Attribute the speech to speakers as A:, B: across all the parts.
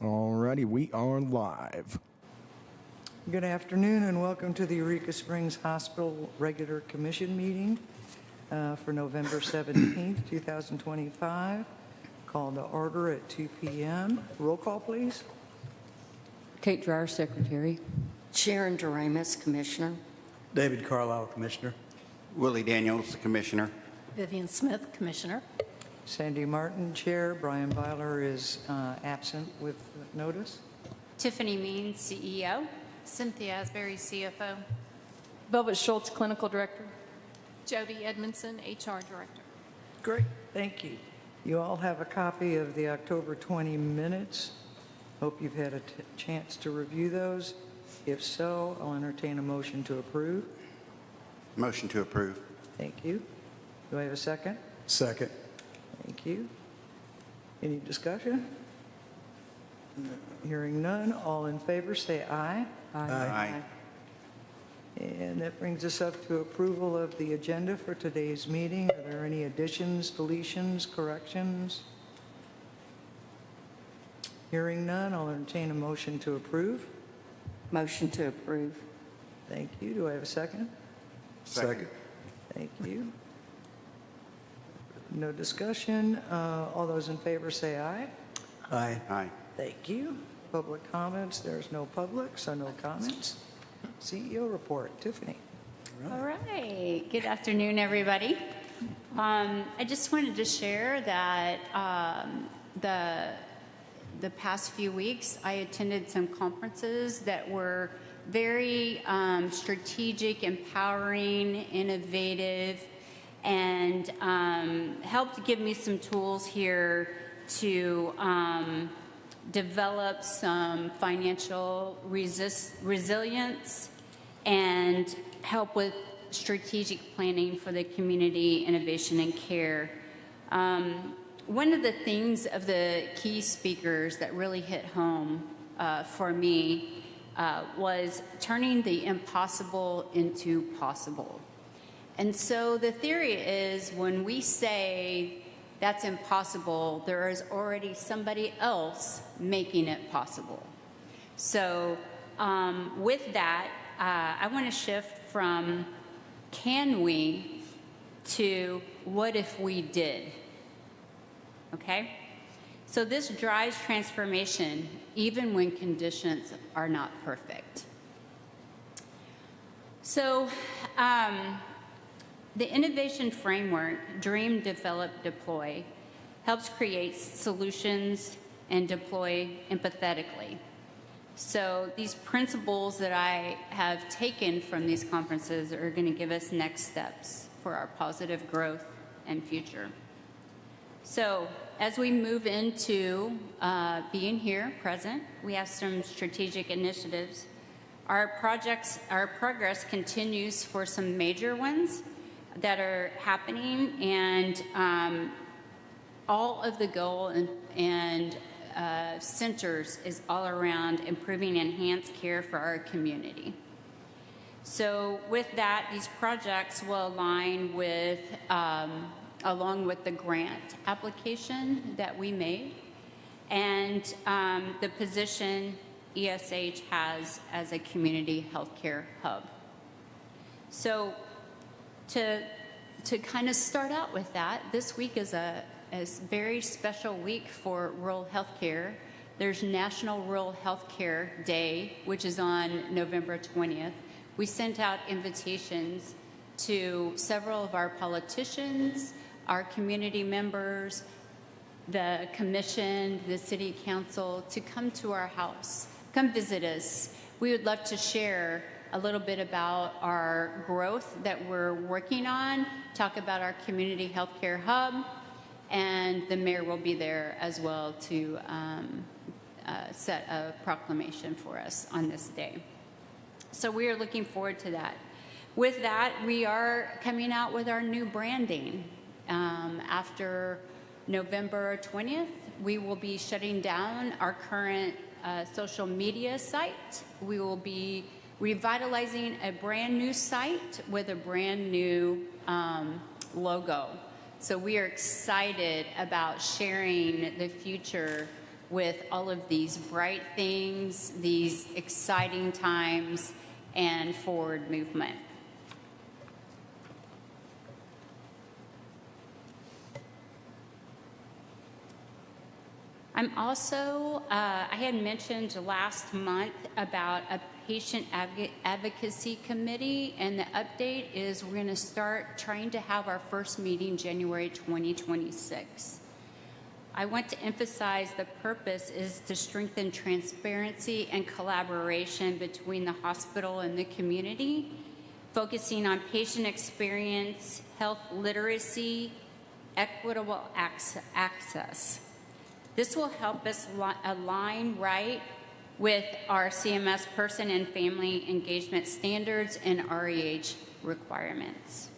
A: Alrighty, we are live.
B: Good afternoon and welcome to the Eureka Springs Hospital Regular Commission meeting for November 17th, 2025. Call to order at 2 p.m. Roll call, please.
C: Kate Dreyer, Secretary.
D: Sharon Doremus, Commissioner.
E: David Carlisle, Commissioner.
F: Willie Daniels, Commissioner.
G: Vivian Smith, Commissioner.
B: Sandy Martin, Chair. Brian Byler is absent with notice.
H: Tiffany Means, CEO.
G: Cynthia Asbury, CFO.
C: Velvet Schultz, Clinical Director.
G: Jody Edmondson, HR Director.
B: Great, thank you. You all have a copy of the October 20 minutes. Hope you've had a chance to review those. If so, I'll entertain a motion to approve.
F: Motion to approve.
B: Thank you. Do I have a second?
E: Second.
B: Thank you. Any discussion? Hearing none, all in favor say aye.
F: Aye.
B: And that brings us up to approval of the agenda for today's meeting. Are there any additions, deletions, corrections? Hearing none, I'll entertain a motion to approve.
D: Motion to approve.
B: Thank you. Do I have a second?
E: Second.
B: Thank you. No discussion. All those in favor say aye.
E: Aye.
F: Aye.
B: Thank you. Public comments. There's no public, so no comments. CEO report. Tiffany.
H: All right. Good afternoon, everybody. I just wanted to share that the past few weeks, I attended some conferences that were very strategic, empowering, innovative, and helped give me some tools here to develop some financial resilience and help with strategic planning for the community, innovation, and care. One of the things of the key speakers that really hit home for me was turning the impossible into possible. And so the theory is when we say that's impossible, there is already somebody else making it possible. So with that, I want to shift from can we to what if we did? Okay? So this drives transformation even when conditions are not perfect. So the innovation framework, Dream, Develop, Deploy, helps create solutions and deploy empathetically. So these principles that I have taken from these conferences are going to give us next steps for our positive growth and future. So as we move into being here, present, we have some strategic initiatives. Our progress continues for some major ones that are happening, and all of the goal and centers is all around improving enhanced care for our community. So with that, these projects will align with along with the grant application that we made and the position ESH has as a community healthcare hub. So to kind of start out with that, this week is a very special week for rural healthcare. There's National Rural Healthcare Day, which is on November 20th. We sent out invitations to several of our politicians, our community members, the commission, the city council, to come to our house. Come visit us. We would love to share a little bit about our growth that we're working on, talk about our community healthcare hub, and the mayor will be there as well to set a proclamation for us on this day. So we are looking forward to that. With that, we are coming out with our new branding. After November 20th, we will be shutting down our current social media site. We will be revitalizing a brand new site with a brand new logo. So we are excited about sharing the future with all of these bright things, these exciting times, and forward movement. I'm also, I had mentioned last month about a patient advocacy committee, and the update is we're going to start trying to have our first meeting January 2026. I want to emphasize the purpose is to strengthen transparency and collaboration between the hospital and the community, focusing on patient experience, health literacy, equitable access. This will help us align right with our CMS person and family engagement standards and REH requirements.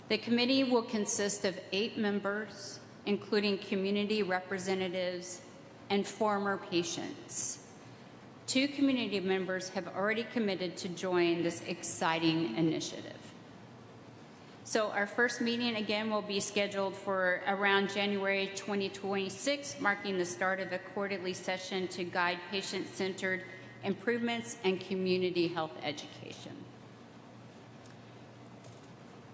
H: The committee will consist of 8 members, including community representatives and former patients. 2 community members have already committed to join this exciting initiative. So our first meeting, again, will be scheduled for around January 2026, marking the start of a quarterly session to guide patient-centered improvements and community health education.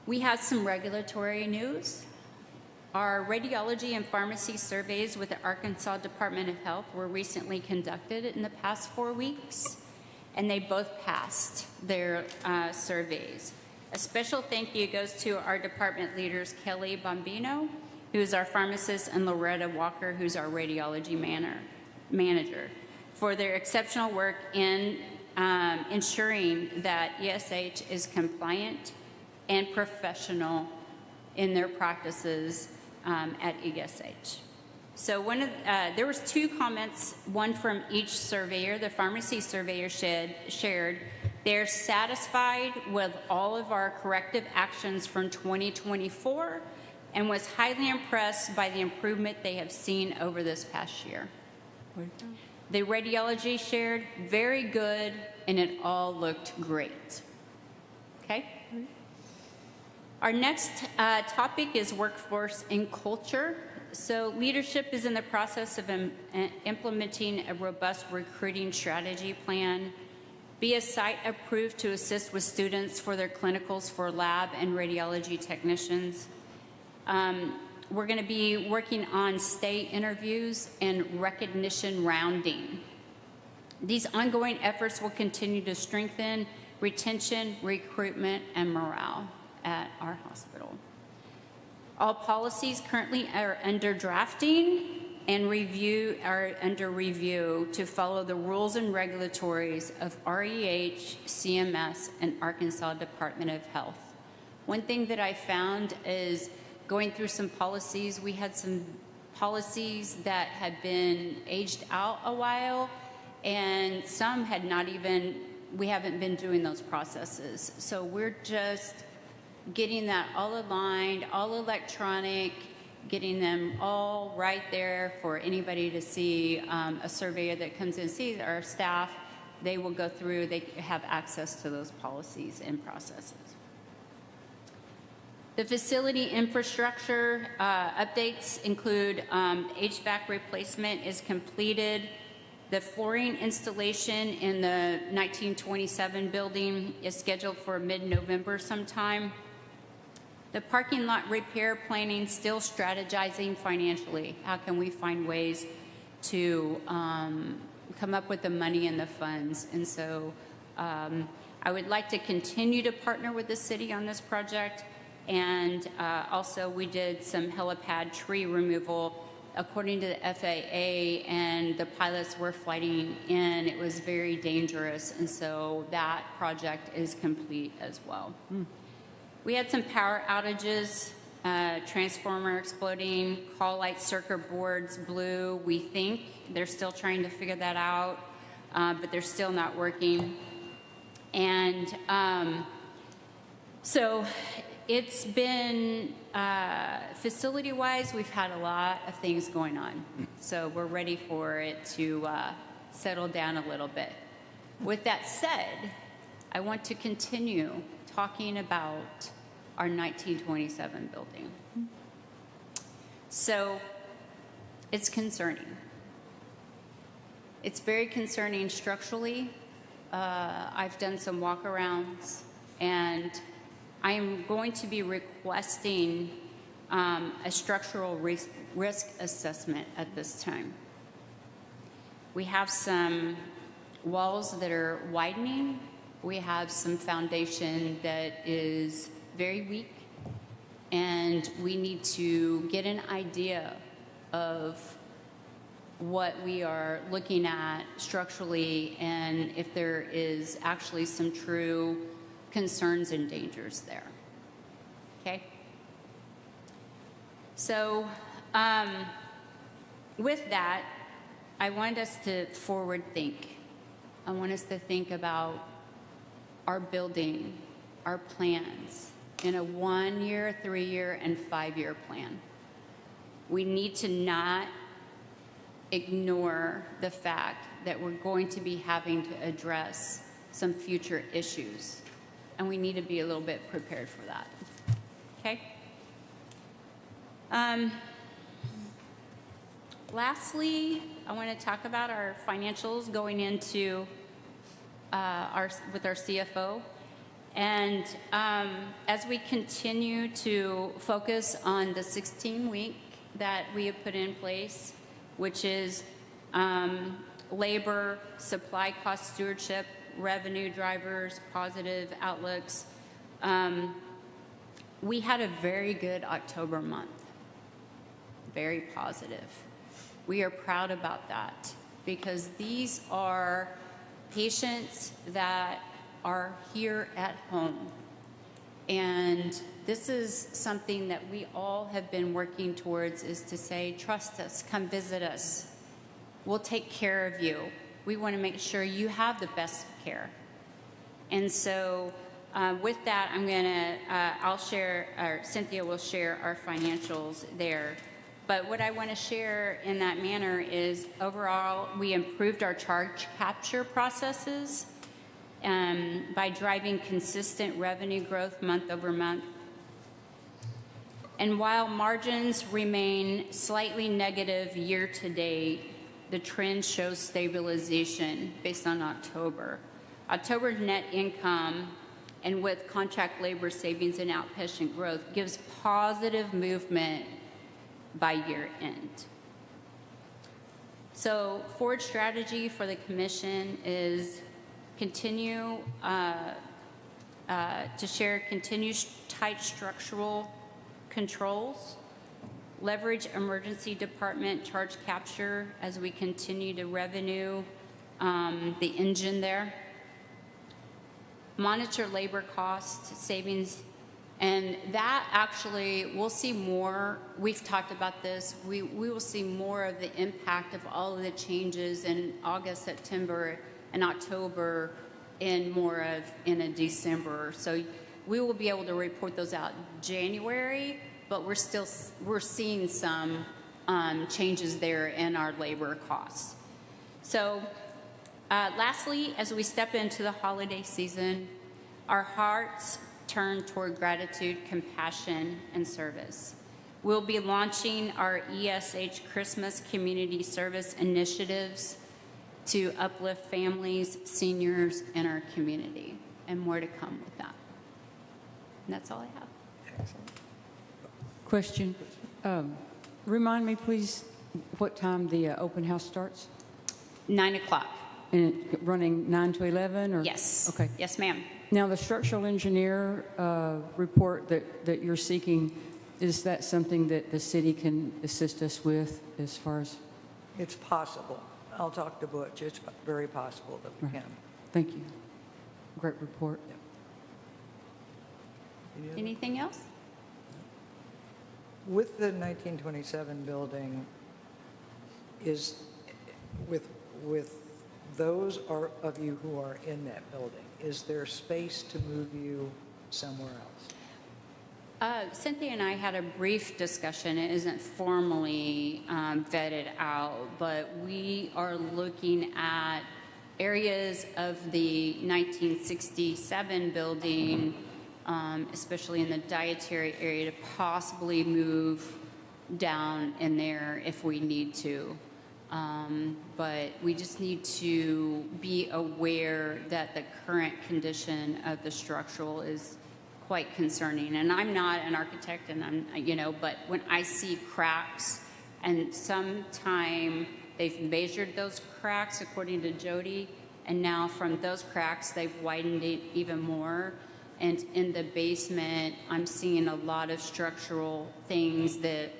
H: We have some regulatory news. Our radiology and pharmacy surveys with the Arkansas Department of Health were recently conducted in the past 4 weeks, and they both passed their surveys. A special thank you goes to our department leaders, Kelly Bombino, who's our pharmacist, and Loretta Walker, who's our radiology manager, for their exceptional work in ensuring that ESH is compliant and professional in their practices at ESH. So there was 2 comments, one from each surveyor. The pharmacy surveyor shared they're satisfied with all of our corrective actions from 2024 and was highly impressed by the improvement they have seen over this past year. The radiology shared very good, and it all looked great. Okay? Our next topic is workforce and culture. So leadership is in the process of implementing a robust recruiting strategy plan. Be a site approved to assist with students for their clinicals for lab and radiology technicians. We're going to be working on stay interviews and recognition rounding. These ongoing efforts will continue to strengthen retention, recruitment, and morale at our hospital. All policies currently are under drafting and are under review to follow the rules and regulatories of REH, CMS, and Arkansas Department of Health. One thing that I found is going through some policies, we had some policies that had been aged out a while, and some had not even, we haven't been doing those processes. So we're just getting that all aligned, all electronic, getting them all right there for anybody to see. A surveyor that comes in, sees our staff, they will go through, they have access to those policies and processes. The facility infrastructure updates include HVAC replacement is completed. The flooring installation in the 1927 building is scheduled for mid-November sometime. The parking lot repair planning, still strategizing financially. How can we find ways to come up with the money and the funds? And so I would like to continue to partner with the city on this project. And also we did some helipad tree removal. According to the FAA and the pilots were flying in, it was very dangerous. And so that project is complete as well. We had some power outages, transformer exploding, call light circuit boards blew. We think they're still trying to figure that out, but they're still not working. And so it's been, facility-wise, we've had a lot of things going on. So we're ready for it to settle down a little bit. With that said, I want to continue talking about our 1927 building. So it's concerning. It's very concerning structurally. I've done some walk-arounds, and I am going to be requesting a structural risk assessment at this time. We have some walls that are widening. We have some foundation that is very weak, and we need to get an idea of what we are looking at structurally and if there is actually some true concerns and dangers there. Okay? So with that, I want us to forward think. I want us to think about our building, our plans in a 1-year, 3-year, and 5-year plan. We need to not ignore the fact that we're going to be having to address some future issues, and we need to be a little bit prepared for that. Okay? Lastly, I want to talk about our financials going into with our CFO. And as we continue to focus on the 16-week that we have put in place, which is labor, supply cost stewardship, revenue drivers, positive outlooks. We had a very good October month, very positive. We are proud about that because these are patients that are here at home. And this is something that we all have been working towards, is to say, trust us, come visit us. We'll take care of you. We want to make sure you have the best care. And so with that, I'll share, or Cynthia will share our financials there. But what I want to share in that manner is overall, we improved our charge capture processes by driving consistent revenue growth month over month. And while margins remain slightly negative year to date, the trend shows stabilization based on October. October's net income, and with contract labor savings and outpatient growth, gives positive movement by year end. So forward strategy for the commission is continue to share continued tight structural controls, leverage emergency department charge capture as we continue to revenue the engine there, monitor labor cost savings, and that actually we'll see more. We've talked about this. We will see more of the impact of all of the changes in August, September, and October, and more of in a December. So we will be able to report those out January, but we're seeing some changes there in our labor costs. So lastly, as we step into the holiday season, our hearts turn toward gratitude, compassion, and service. We'll be launching our ESH Christmas Community Service initiatives to uplift families, seniors, and our community, and more to come with that. And that's all I have.
B: Excellent.
C: Question. Remind me, please, what time the open house starts?
H: 9 o'clock.
C: And it running 9 to 11? Or?
H: Yes.
C: Okay.
H: Yes, ma'am.
C: Now, the structural engineer report that you're seeking, is that something that the city can assist us with as far as?
B: It's possible. I'll talk to Butch. It's very possible that we can.
C: Thank you. Great report.
H: Anything else?
B: With the 1927 building, is with those of you who are in that building, is there space to move you somewhere else?
H: Cynthia and I had a brief discussion. It isn't formally vetted out, but we are looking at areas of the 1967 building, especially in the dietary area, to possibly move down in there if we need to. But we just need to be aware that the current condition of the structural is quite concerning. And I'm not an architect, and but when I see cracks, and sometime they've measured those cracks according to Jody, and now from those cracks, they've widened it even more. And in the basement, I'm seeing a lot of structural things that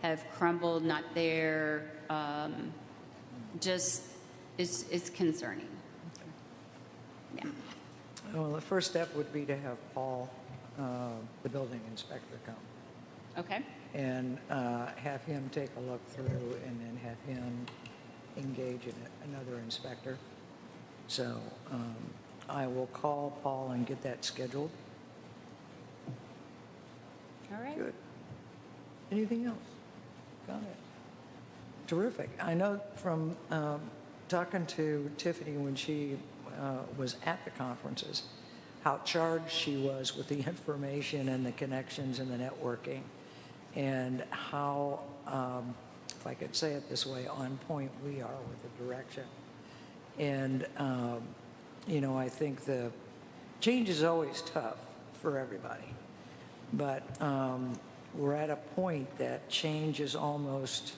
H: have crumbled, not there. Just, it's concerning. Yeah.
B: Well, the first step would be to have Paul, the building inspector, come
H: Okay.
B: and have him take a look through and then have him engage in another inspector. So I will call Paul and get that scheduled.
H: All right.
B: Good. Anything else? Got it. Terrific. I know from talking to Tiffany when she was at the conferences, how charged she was with the information and the connections and the networking, and how, if I could say it this way, on point we are with the direction. And, I think the change is always tough for everybody, but we're at a point that change is almost,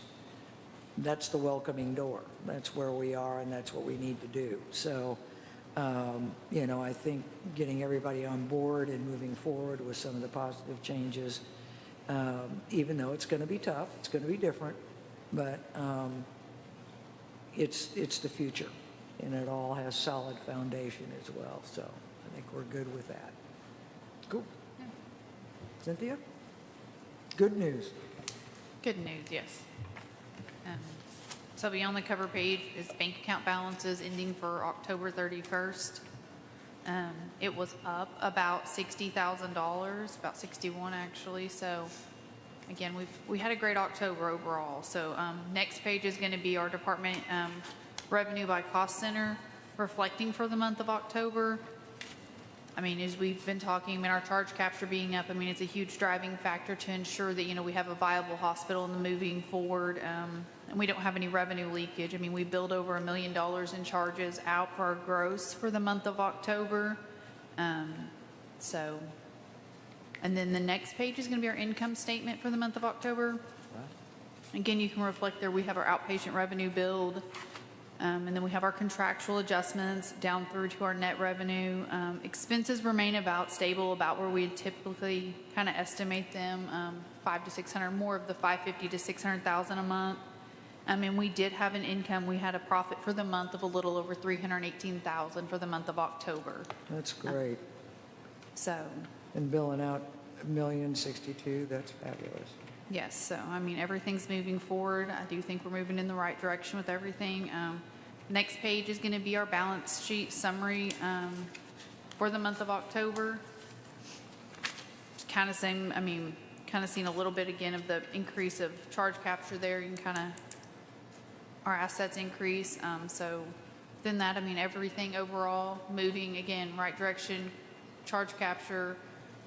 B: that's the welcoming door. That's where we are, and that's what we need to do. So, I think getting everybody on board and moving forward with some of the positive changes, even though it's going to be tough, it's going to be different, but it's the future, and it all has solid foundation as well. So I think we're good with that. Cool. Cynthia? Good news.
I: Good news, yes. So beyond the cover page is bank account balances ending for October 31st. It was up about $60,000, about 61 actually. So again, we had a great October overall. So next page is going to be our department revenue by cost center, reflecting for the month of October. I mean, as we've been talking, our charge capture being up, it's a huge driving factor to ensure that, we have a viable hospital in the moving forward, and we don't have any revenue leakage. We billed over $1 million in charges out for our gross for the month of October. And then the next page is going to be our income statement for the month of October. Again, you can reflect there, we have our outpatient revenue billed. And then we have our contractual adjustments down through to our net revenue. Expenses remain about stable, about where we typically kind of estimate them, 500 to 600, more of the 550 to 600,000 a month. And we did have an income. We had a profit for the month of a little over 318,000 for the month of October.
B: That's great.
I: So,
B: And billing out $1,062,000, that's fabulous.
I: yes, so everything's moving forward. I do think we're moving in the right direction with everything. Next page is going to be our balance sheet summary for the month of October. Kind of same, kind of seeing a little bit again of the increase of charge capture there. You can kind of, our assets increase. So within that, everything overall moving again, right direction, charge capture,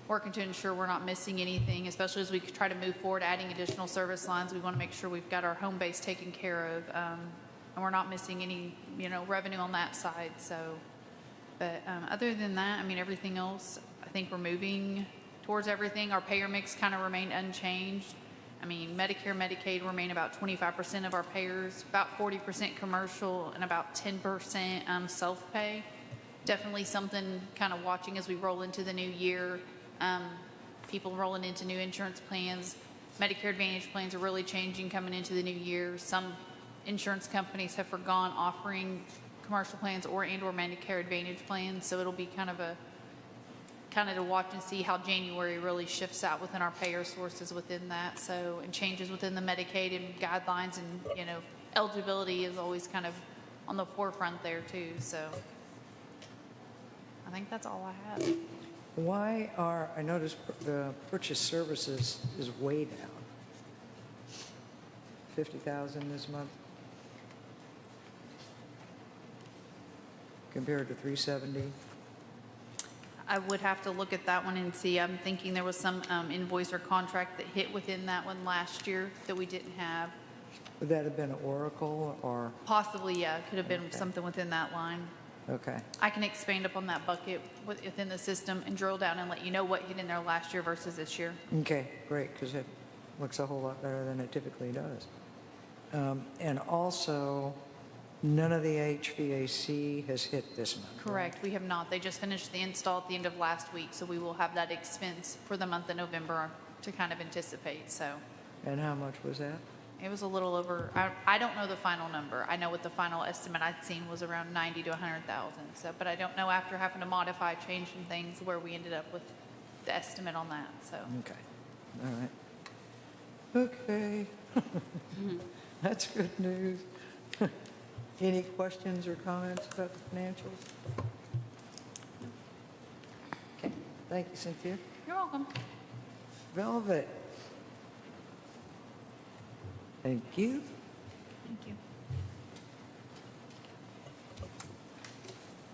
I: working to ensure we're not missing anything, especially as we try to move forward, adding additional service lines. We want to make sure we've got our home base taken care of, and we're not missing any, revenue on that side. So, but other than that, everything else, I think we're moving towards everything. Our payer mix kind of remained unchanged. Medicare, Medicaid remain about 25% of our payers, about 40% commercial, and about 10% self-pay. Definitely something kind of watching as we roll into the new year. People rolling into new insurance plans. Medicare Advantage plans are really changing coming into the new year. Some insurance companies have forgone offering commercial plans or Medicare Advantage plans, so it'll be kind of to watch and see how January really shifts out within our payer sources within that. So, and changes within the Medicaid and guidelines, and eligibility is always kind of on the forefront there too. So I think that's all I have.
B: Why I noticed the purchase services is way down. 50,000 this month compared to 370.
I: I would have to look at that one and see. I'm thinking there was some invoice or contract that hit within that one last year that we didn't have.
B: Would that have been Oracle or,
I: Possibly, yeah, it could have been something within that line.
B: okay,
I: I can expand upon that bucket within the system and drill down and let you know what hit in there last year versus this year.
B: okay, great, because it looks a whole lot better than it typically does. And also, none of the HVAC has hit this month. right?
I: Correct, we have not. They just finished the install at the end of last week, so we will have that expense for the month of November to kind of anticipate, so.
B: And how much was that?
I: It was a little over, I don't know the final number. I know what the final estimate I'd seen was around 90 to 100,000. So, but I don't know after having to modify, change some things where we ended up with the estimate on that, so.
B: Okay, all right. Okay. That's good news. Any questions or comments about the financials? Okay, thank you, Cynthia.
I: You're welcome.
B: Velvet. Thank you.
I: Thank you.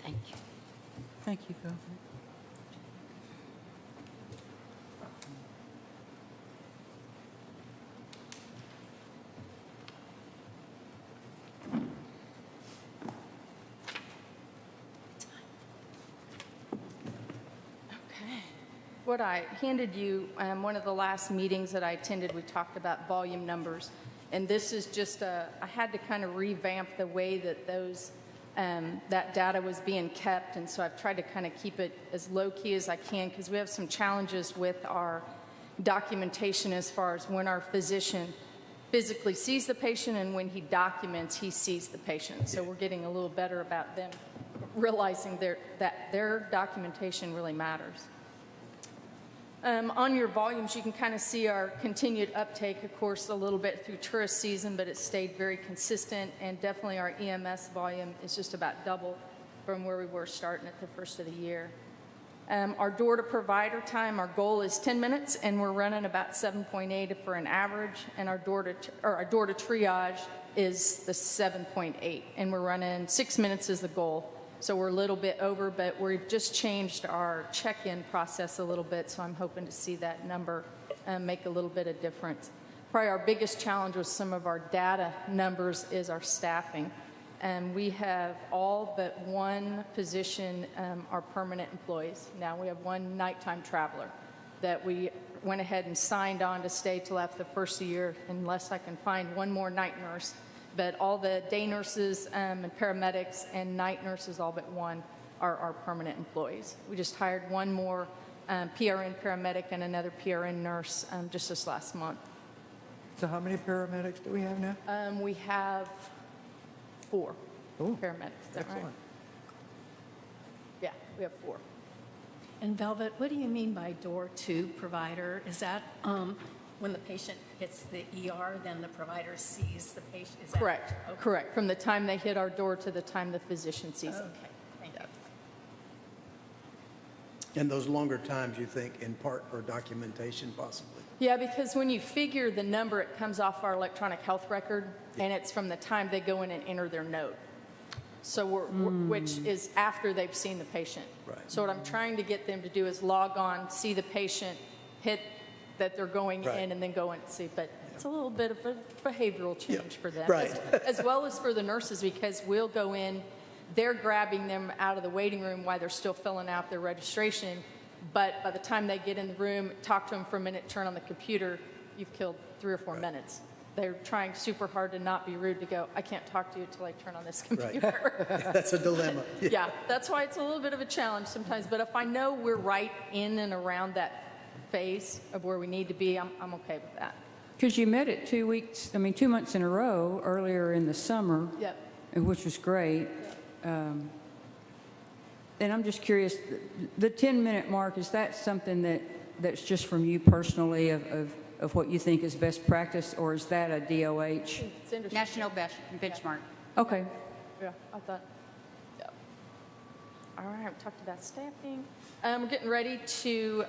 D: Thank you.
C: Thank you, Velvet.
J: What I handed you, one of the last meetings that I attended, we talked about volume numbers. And this is just I had to kind of revamp the way that those, that data was being kept. And so I've tried to kind of keep it as low key as I can because we have some challenges with our documentation as far as when our physician physically sees the patient and when he documents, he sees the patient. So we're getting a little better about them realizing that their documentation really matters. On your volumes, you can kind of see our continued uptake, of course, a little bit through tourist season, but it stayed very consistent, and definitely our EMS volume is just about double from where we were starting at the first of the year. Our door-to-provider time, our goal is 10 minutes, and we're running about 7.8 for an average, and our door-to-triage is the 7.8, and we're running 6 minutes is the goal. So we're a little bit over, but we've just changed our check-in process a little bit, so I'm hoping to see that number make a little bit of difference. Probably our biggest challenge with some of our data numbers is our staffing. We have all but one position are permanent employees. Now we have one nighttime traveler that we went ahead and signed on to stay till after the first year unless I can find one more night nurse. But all the day nurses and paramedics and night nurses, all but one, are permanent employees. We just hired one more PRN paramedic and another PRN nurse just this last month.
B: So how many paramedics do we have now?
J: We have 4
B: Oh,
J: paramedics. Is that right?
B: excellent.
J: Yeah, we have 4.
K: And Velvet, what do you mean by door-to provider? Is that when the patient hits the ER, then the provider sees the patient? Is that
J: Correct.
K: Okay.
J: Correct. From the time they hit our door to the time the physician sees them.
K: Okay, thank you.
E: And those longer times, you think, in part for documentation possibly?
J: Yeah, because when you figure the number, it comes off our electronic health record, and it's from the time they go in and enter their note. So which is after they've seen the patient.
E: Right.
J: So what I'm trying to get them to do is log on, see the patient, hit that they're going
E: Right.
J: in, and then go in and see. But it's a little bit of a behavioral change for them.
E: Right.
J: As well as for the nurses, because we'll go in, they're grabbing them out of the waiting room while they're still filling out their registration. But by the time they get in the room, talk to them for a minute, turn on the computer, you've killed 3 or 4 minutes. They're trying super hard to not be rude, to go, I can't talk to you until I turn on this computer.
E: That's a dilemma.
J: Yeah, that's why it's a little bit of a challenge sometimes. But if I know we're right in and around that phase of where we need to be, I'm okay with that.
C: Because you met it 2 months in a row earlier in the summer,
J: Yep.
C: which was great. And I'm just curious, the 10-minute mark, is that something that's just from you personally of what you think is best practice, or is that a DOH?
J: It's industry.
H: National benchmark.
C: Okay.
J: Yeah, I thought. Yeah. All right, we talked about staffing. We're getting ready to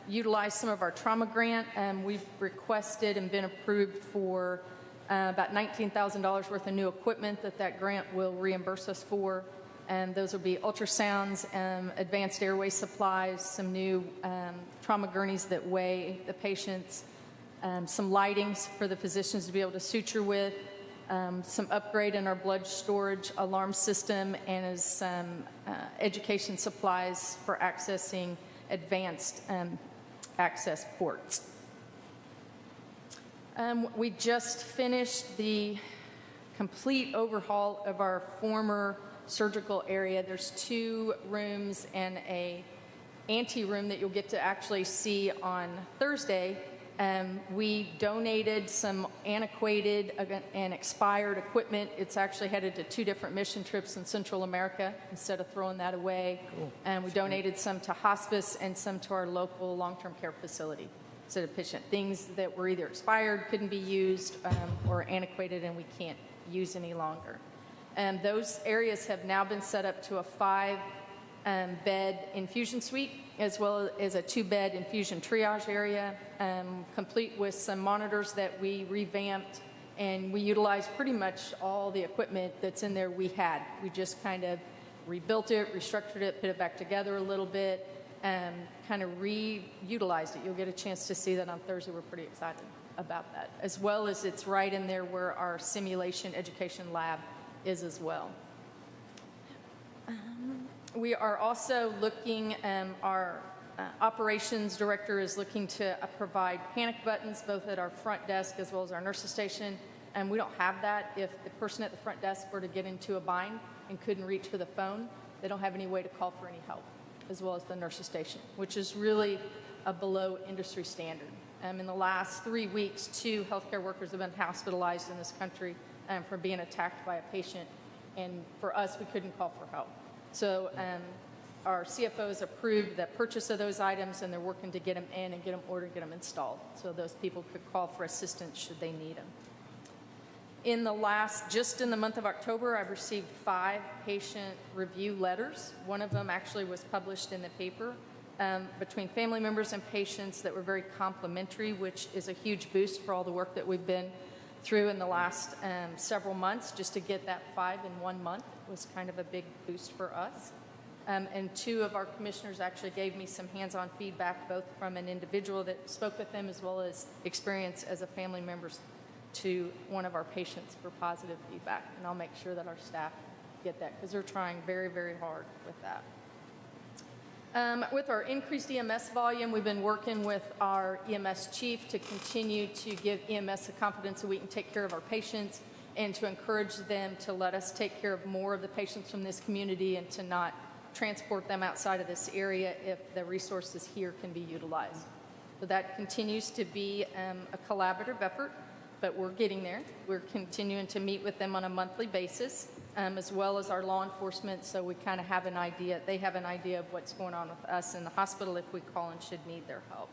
J: utilize some of our trauma grant. We've requested and been approved for about $19,000 worth of new equipment that grant will reimburse us for. And those will be ultrasounds, advanced airway supplies, some new trauma gurneys that weigh the patients, some lightings for the physicians to be able to suture with, some upgrade in our blood storage alarm system, and as some education supplies for accessing advanced access ports. We just finished the complete overhaul of our former surgical area. There's 2 rooms and a ante-room that you'll get to actually see on Thursday. We donated some antiquated and expired equipment. It's actually headed to 2 different mission trips in Central America instead of throwing that away. Cool. And we donated some to hospice and some to our local long-term care facility. So the patient, things that were either expired, couldn't be used, or antiquated and we can't use any longer. And those areas have now been set up to a 5-bed infusion suite, as well as a 2-bed infusion triage area, complete with some monitors that we revamped, and we utilized pretty much all the equipment that's in there we had. We just kind of rebuilt it, restructured it, put it back together a little bit, and kind of reutilized it. You'll get a chance to see that on Thursday. We're pretty excited about that, as well as it's right in there where our simulation education lab is as well. We are also looking, our operations director is looking to provide panic buttons both at our front desk as well as our nurses station, and we don't have that. If the person at the front desk were to get into a bind and couldn't reach for the phone, they don't have any way to call for any help, as well as the nurses station, which is really a below industry standard. In the last 3 weeks, 2 healthcare workers have been hospitalized in this country for being attacked by a patient, and for us, we couldn't call for help. So our CFO has approved the purchase of those items, and they're working to get them in and get them ordered, get them installed, so those people could call for assistance should they need them. Just in the month of October, I've received 5 patient review letters. One of them actually was published in the paper between family members and patients that were very complimentary, which is a huge boost for all the work that we've been through in the last several months. Just to get that 5 in 1 month was kind of a big boost for us. And 2 of our commissioners actually gave me some hands-on feedback, both from an individual that spoke with them as well as experience as a family member to one of our patients for positive feedback. And I'll make sure that our staff get that because they're trying very, very hard with that. With our increased EMS volume, we've been working with our EMS chief to continue to give EMS the confidence that we can take care of our patients and to encourage them to let us take care of more of the patients from this community and to not transport them outside of this area if the resources here can be utilized. So that continues to be a collaborative effort, but we're getting there. We're continuing to meet with them on a monthly basis, as well as our law enforcement, so we kind of have an idea, they have an idea of what's going on with us in the hospital if we call and should need their help.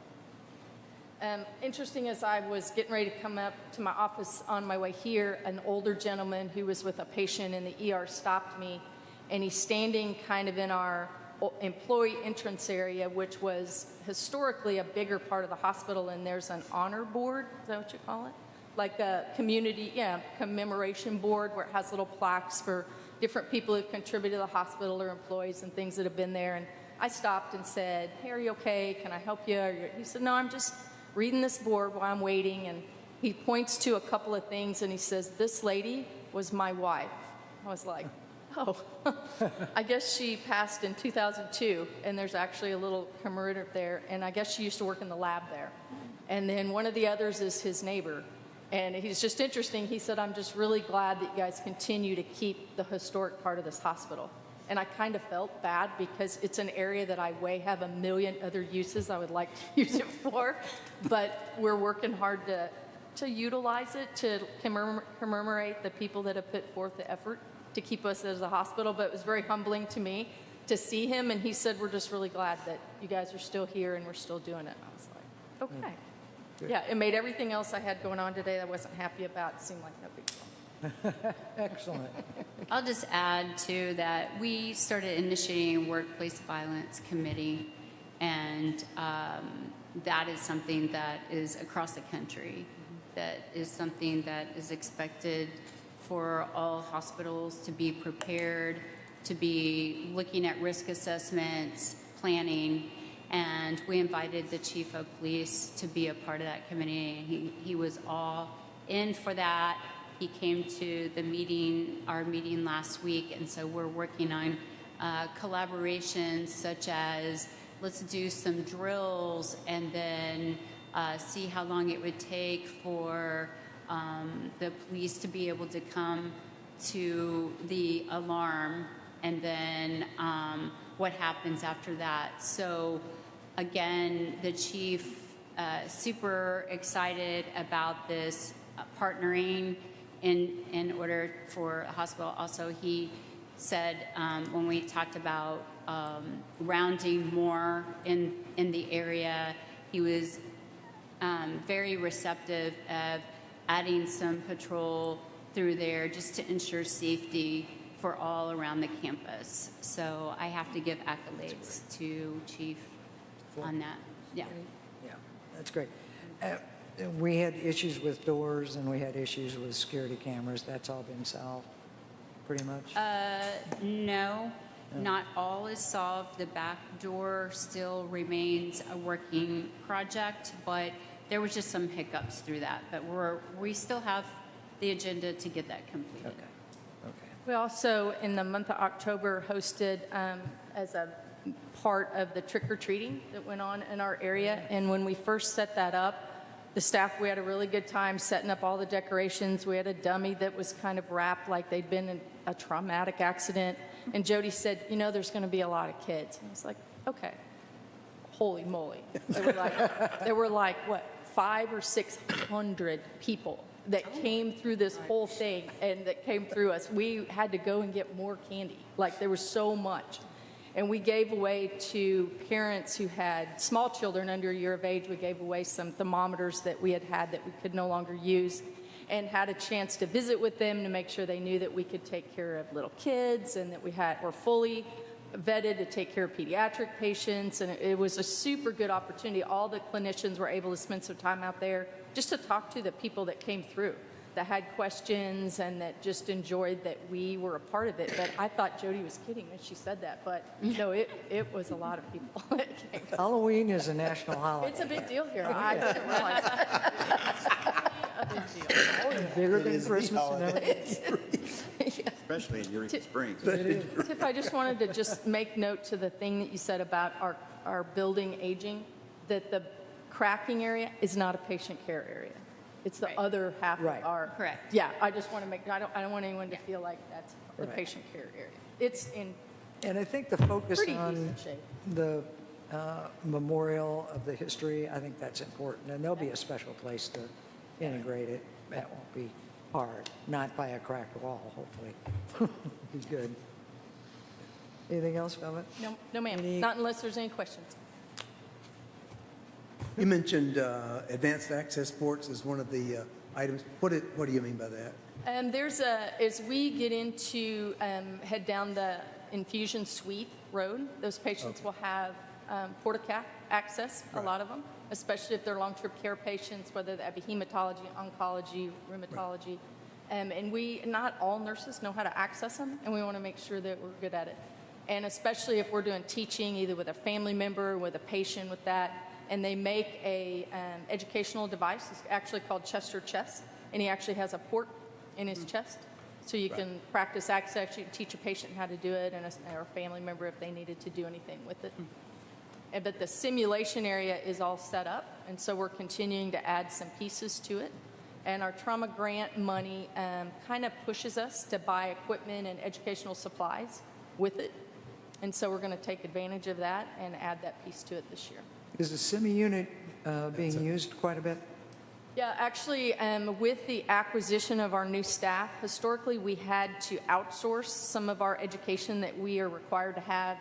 J: Interesting, as I was getting ready to come up to my office on my way here, an older gentleman who was with a patient in the ER stopped me, and he's standing kind of in our employee entrance area, which was historically a bigger part of the hospital, and there's an honor board, is that what you call it? Like a community, commemoration board where it has little plaques for different people who've contributed to the hospital or employees and things that have been there. And I stopped and said, "Hey, are you okay? Can I help you?" He said, "No, I'm just reading this board while I'm waiting." And he points to a couple of things and he says, "This lady was my wife." I was like, oh, I guess she passed in 2002. And there's actually a little commemorative there. And I guess she used to work in the lab there. And then one of the others is his neighbor. And he's just interesting. He said, "I'm just really glad that you guys continue to keep the historic part of this hospital." And I kind of felt bad because it's an area that I have a million other uses I would like to use it for. But we're working hard to utilize it, to commemorate the people that have put forth the effort to keep us as a hospital. But it was very humbling to me to see him. And he said, "We're just really glad that you guys are still here and we're still doing it." And I was like, okay. Good. Yeah, it made everything else I had going on today that I wasn't happy about seem like no big deal.
B: Excellent.
H: I'll just add, too, that we started initiating a workplace violence committee, and that is something that is across the country. That is something that is expected for all hospitals to be prepared, to be looking at risk assessments, planning, And we invited the chief of police to be a part of that committee. He was all in for that. He came to the meeting, our meeting last week, and so we're working on collaborations such as let's do some drills and then see how long it would take for the police to be able to come to the alarm, and then what happens after that. So again, the chief super excited about this partnering in order for a hospital. Also, he said when we talked about rounding more in the area, he was very receptive of adding some patrol through there just to ensure safety for all around the campus. So I have to give accolades to Chief on that. Yeah.
B: Yeah, that's great. We had issues with doors and we had issues with security cameras. That's all been solved, pretty much?
H: No, not all is solved. The back door still remains a working project, but there was just some hiccups through that. But we still have the agenda to get that completed.
B: Okay.
J: We also, in the month of October, hosted as a part of the trick-or-treating that went on in our area. And when we first set that up, the staff, we had a really good time setting up all the decorations. We had a dummy that was kind of wrapped like they'd been in a traumatic accident. And Jody said, you know, there's going to be a lot of kids. And I was like, okay. Holy moly. There were like, what, 500 or 600 people that came through this whole thing and that came through us. We had to go and get more candy. Like, there was so much. And we gave away to parents who had small children under a year of age, we gave away some thermometers that we had that we could no longer use, and had a chance to visit with them to make sure they knew that we could take care of little kids and that were fully vetted to take care of pediatric patients. And it was a super good opportunity. All the clinicians were able to spend some time out there just to talk to the people that came through, that had questions and that just enjoyed that we were a part of it. But I thought Jody was kidding when she said that, but no, it was a lot of people that came.
B: Halloween is a national holiday.
J: It's a big deal here. I didn't realize that. It's a big deal.
B: Bigger than Christmas and everything.
F: Especially in Eureka Springs.
J: Tiff, I just wanted to just make note to the thing that you said about our building aging, that the cracking area is not a patient care area. It's the other half
B: Right.
J: of our.
H: Correct.
J: Yeah, I just want to make, I don't want anyone to feel like that's the
B: Right.
J: patient care area. It's in
B: And I think the focus
J: pretty
B: on
J: decent shape.
B: the memorial of the history, I think that's important. And there'll be a special place to integrate it. That won't be hard, not by a cracked wall, hopefully. Be good. Anything else, Velvet?
J: No, ma'am.
B: Any-
J: Not unless there's any questions.
E: You mentioned advanced access ports as one of the items. What do you mean by that?
J: As we get into, head down the infusion suite road, those patients will have porta-cap access, a lot of them, especially if they're long-term care patients, whether that be hematology, oncology, rheumatology. And not all nurses know how to access them, and we want to make sure that we're good at it. And especially if we're doing teaching, either with a family member, with a patient with that, and they make a educational device. It's actually called Chester Chest, and he actually has a port in his chest. So you can practice access, you can teach a patient how to do it, and or a family member if they needed to do anything with it. But the simulation area is all set up, and so we're continuing to add some pieces to it. And our trauma grant money kind of pushes us to buy equipment and educational supplies with it. And so we're going to take advantage of that and add that piece to it this year.
B: Is the semi unit being used quite a bit?
J: Yeah, actually, with the acquisition of our new staff, historically we had to outsource some of our education that we are required to have,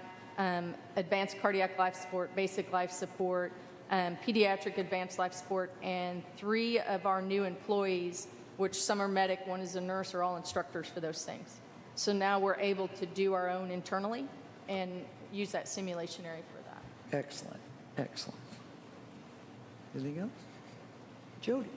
J: advanced cardiac life support, basic life support, pediatric advanced life support, and 3 of our new employees, which some are medic, one is a nurse, are all instructors for those things. So now we're able to do our own internally and use that simulation area for that.
B: Excellent, excellent. Anything else? Jody?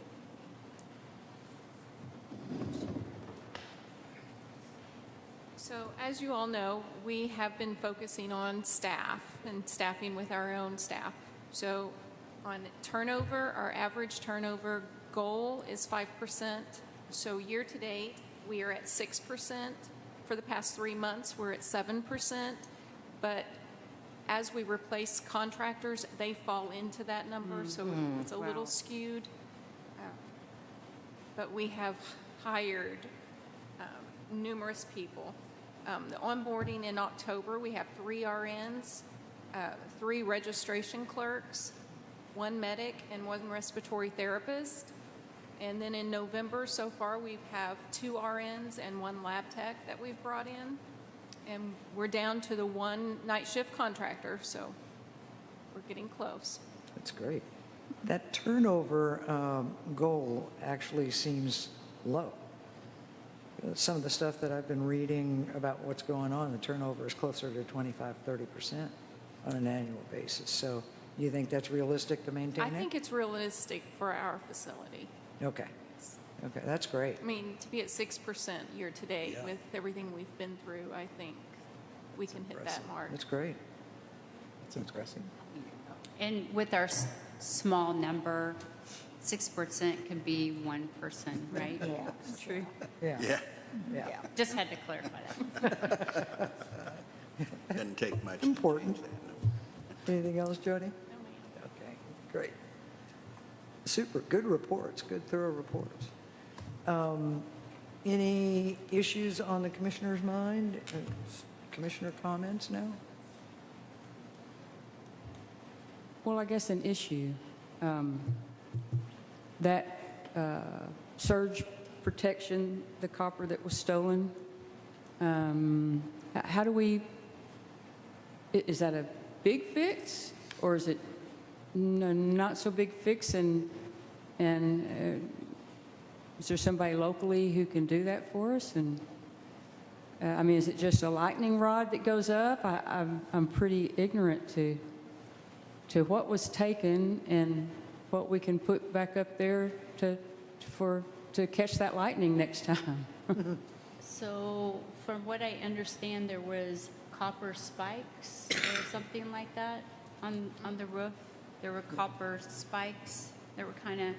G: So as you all know, we have been focusing on staff and staffing with our own staff. So on turnover, our average turnover goal is 5%. So year to date, we are at 6%. For the past 3 months, we're at 7%. But as we replace contractors, they fall into that number, so it's a little skewed. But we have hired numerous people. The onboarding in October, we have 3 RNs, 3 registration clerks, 1 medic, and 1 respiratory therapist. And then in November, so far, we have 2 RNs and 1 lab tech that we've brought in. And we're down to the 1 night shift contractor, so we're getting close.
B: That's great. That turnover goal actually seems low. Some of the stuff that I've been reading about what's going on, the turnover is closer to 25-30% on an annual basis. So you think that's realistic to maintain
G: I
B: it?
G: think it's realistic for our facility.
B: Okay. Okay, that's great.
G: I mean, to be at 6% year to date with everything we've been through, I think we can hit that mark.
B: That's great.
A: That's impressive.
H: And with our small number, 6% can be 1 person, right?
D: Yeah.
G: True.
B: Yeah.
F: Yeah,
B: Yeah.
H: Just had to clarify that.
F: doesn't take much.
B: Important.
F: to change that, no.
B: Anything else, Jody? Okay, great. Super, good reports, good thorough reports. Any issues on the commissioner's mind? Commissioner comments now?
C: Well, I guess an issue, that surge protection, the copper that was stolen, how do we, is that a big fix, or is it not so big fix, and is there somebody locally who can do that for us? And I mean, is it just a lightning rod that goes up? I'm pretty ignorant to what was taken and what we can put back up there to catch that lightning next time.
H: So from what I understand, there was copper spikes or something like that on the roof. There were copper spikes that were kind of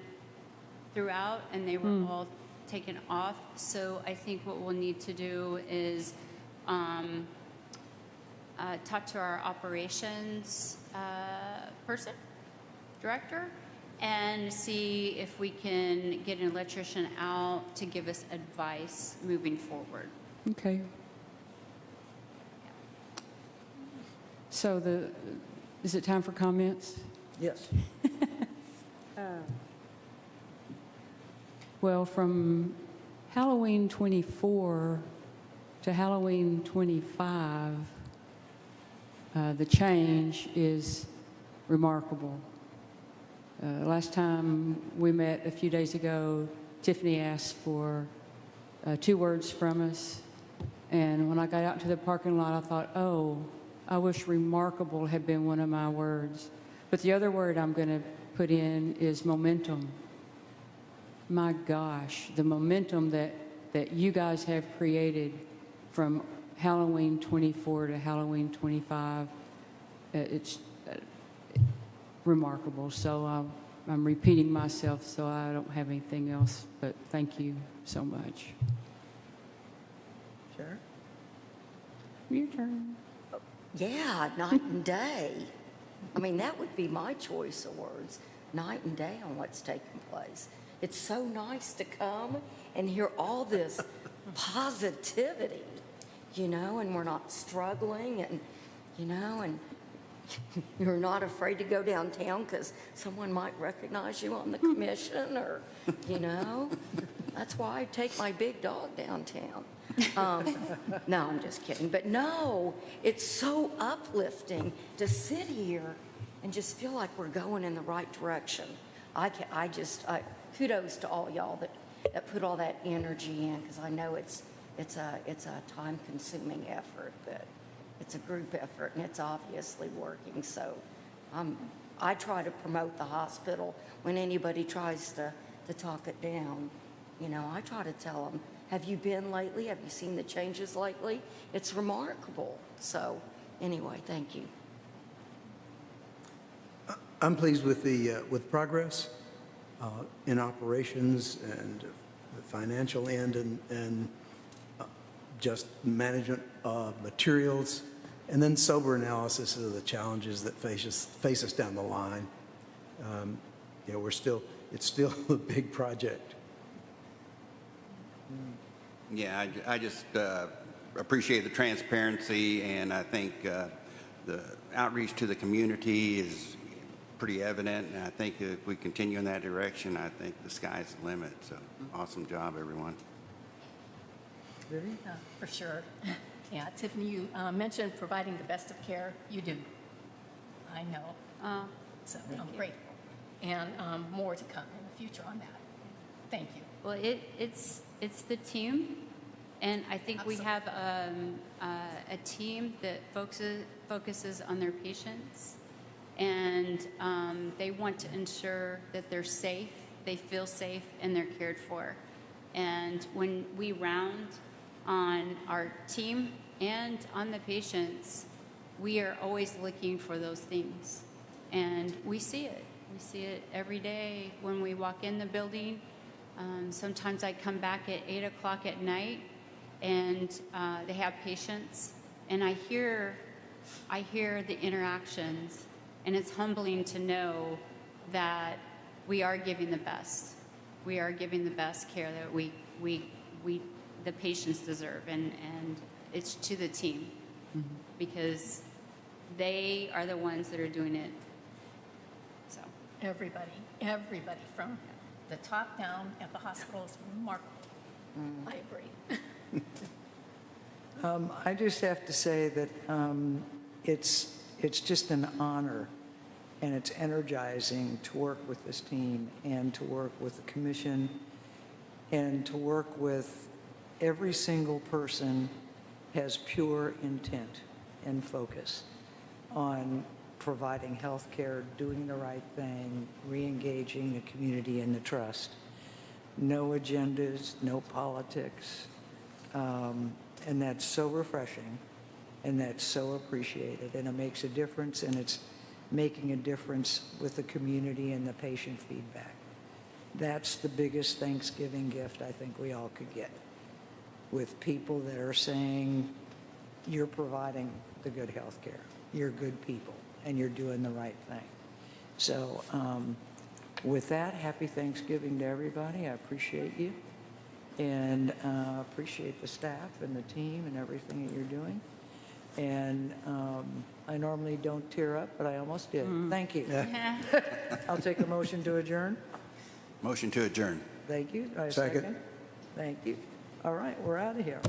H: throughout, and they were all taken off. So I think what we'll need to do is talk to our operations director, and see if we can get an electrician out to give us advice moving forward.
C: Okay. So is it time for comments?
B: Yes.
C: Well, from Halloween 24 to Halloween 25, the change is remarkable. Last time we met a few days ago, Tiffany asked for 2 words from us. And when I got out into the parking lot, I thought, oh, I wish remarkable had been one of my words. But the other word I'm going to put in is momentum. My gosh, the momentum that you guys have created from Halloween 24 to Halloween 25, it's remarkable. So I'm repeating myself, so I don't have anything else, but thank you so much.
B: Sharon?
C: Your turn.
D: Yeah, night and day. I mean, that would be my choice of words, night and day on what's taking place. It's so nice to come and hear all this positivity, and we're not struggling, and, and you're not afraid to go downtown because someone might recognize you on the commission, or, that's why I take my big dog downtown. No, I'm just kidding. But no, it's so uplifting to sit here and just feel like we're going in the right direction. Kudos to all y'all that put all that energy in, because I know it's a time-consuming effort, but it's a group effort, and it's obviously working. So I try to promote the hospital when anybody tries to talk it down. I try to tell them, have you been lately? Have you seen the changes lately? It's remarkable. So anyway, thank you.
E: I'm pleased with with progress in operations and the financial end and just management of materials, and then sober analysis of the challenges that face us down the line. You know, it's still a big project.
F: Yeah, I just appreciate the transparency, and I think the outreach to the community is pretty evident, and I think if we continue in that direction, I think the sky's the limit. So awesome job, everyone.
K: For sure. Yeah, Tiffany, you mentioned providing the best of care. You do. I know. So I'm grateful. And more to come in the future on that. Thank you.
H: Well, it's the team, and I think we have a team that focuses on their patients, and they want to ensure that they're safe, they feel safe, and they're cared for. And when we round on our team and on the patients, we are always looking for those things, and we see it. We see it every day when we walk in the building. Sometimes I come back at 8 o'clock at night, and they have patients, and I hear the interactions, and it's humbling to know that we are giving the best. We are giving the best care that the patients deserve, and it's to the team, because they are the ones that are doing it. So
K: Everybody from the top down at the hospital is remarkable. I agree.
B: I just have to say that it's just an honor, and it's energizing to work with this team and to work with the commission and to work with every single person has pure intent and focus on providing health care, doing the right thing, re-engaging the community and the trust. No agendas, no politics, and that's so refreshing, and that's so appreciated, and it makes a difference, and it's making a difference with the community and the patient feedback. That's the biggest Thanksgiving gift I think we all could get, with people that are saying, you're providing the good health care, you're good people, and you're doing the right thing. So with that, happy Thanksgiving to everybody. I appreciate you, and appreciate the staff and the team and everything that you're doing. And I normally don't tear up, but I almost did. Thank you. I'll take a motion to adjourn.
F: Motion to adjourn.
B: Thank you. Do I have a
E: Second.
B: second? Thank you. All right, we're out of here.